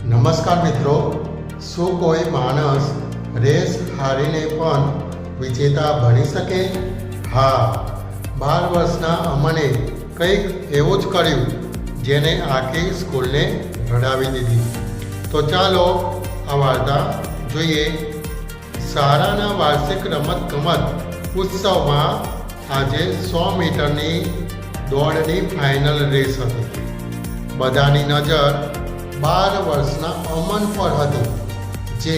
નમસ્કાર મિત્રો, શું કોઈ માણસ રેસ હારીને પણ વિજેતા બની શકે? હા, 12 વર્ષના અમને કંઈક એવું જ કર્યું જેને આખી સ્કૂલને રડાવી દીધી. તો ચાલો આ વાર્તા જોઈએ. શાળાના વાર્ષિક રમતગમત ઉત્સવમાં આજે 100 મીટરની દોડની ફાઇનલ રેસ હતી. બધાની નજર 12 વર્ષના અમન પર હતી, જે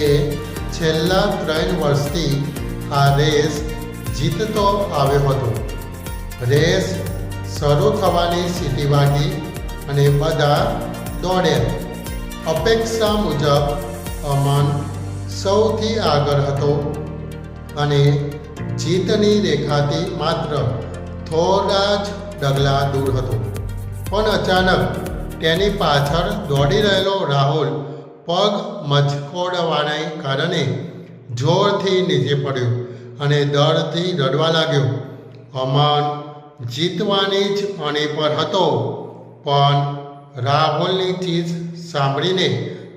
છેલ્લા 3 વર્ષથી આ રેસ જીતતો આવ્યો હતો. રેસ શરૂ થવાની સીટી વાગી અને બધા દોડ્યા. અપેક્ષા મુજબ અમન સૌથી આગળ હતો અને જીતની રેખાથી માત્ર થોડા જ ડગલા દૂર હતો. પણ અચાનક તેની પાછળ દોડી રહેલો રાહુલ પગ મચકોડવાને કારણે જોરથી નીચે પડ્યો અને દર્દથી રડવા લાગ્યો. અમન જીતવાની જ અણી પર હતો, પણ રાહુલની ચીસ સાંભળીને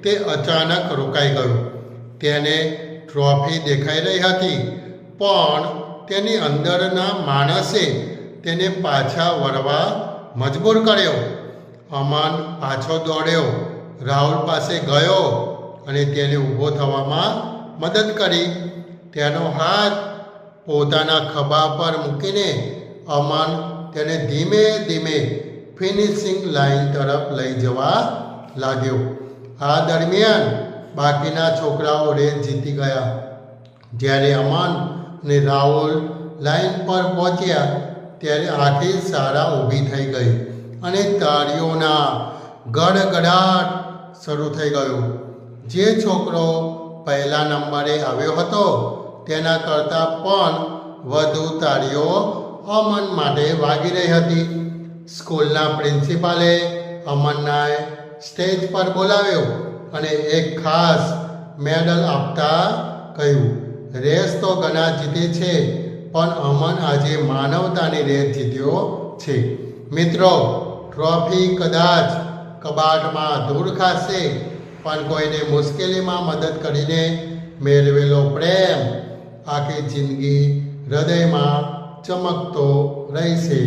તે અચાનક રોકાઈ ગયો. તેને ટ્રોફી દેખાઈ રહી હતી, પણ તેની અંદરના માણસે તેને પાછા વળવા મજબૂર કર્યો. અમન પાછો દોડ્યો, રાહુલ પાસે ગયો અને તેને ઊભો થવામાં મદદ કરી. તેનો હાથ પોતાના ખભા પર મૂકીને અમન તેને ધીમે ધીમે ફિનિશિંગ લાઇન તરફ લઈ જવા લાગ્યો. આ દરમિયાન બાકીના છોકરાઓ રેસ જીતી ગયા. જ્યારે અમન અને રાહુલ લાઇન પર પહોંચ્યા ત્યારે આખી શાળા ઊભી થઈ ગઈ અને તાળીઓના ગડગડાટ શરૂ થઈ ગયો. જે છોકરો પહેલા નંબરે આવ્યો હતો તેના કરતાં પણ વધુ તાળીઓ અમન માટે વાગી રહી હતી. સ્કૂલના પ્રિન્સિપાલે અમનને સ્ટેજ પર બોલાવ્યો અને એક ખાસ મેડલ આપતા કહ્યું, રેસ તો ઘણા જીતે છે, પણ અમન આજે માનવતાની રેસ જીત્યો છે. મિત્રો, ટ્રોફી કદાચ કબાટમાં ધૂળ ખાશે, પણ કોઈને મુશ્કેલીમાં મદદ કરીને મેળવેલો પ્રેમ આખી જિંદગી હૃદયમાં ચમકતો રહેશે.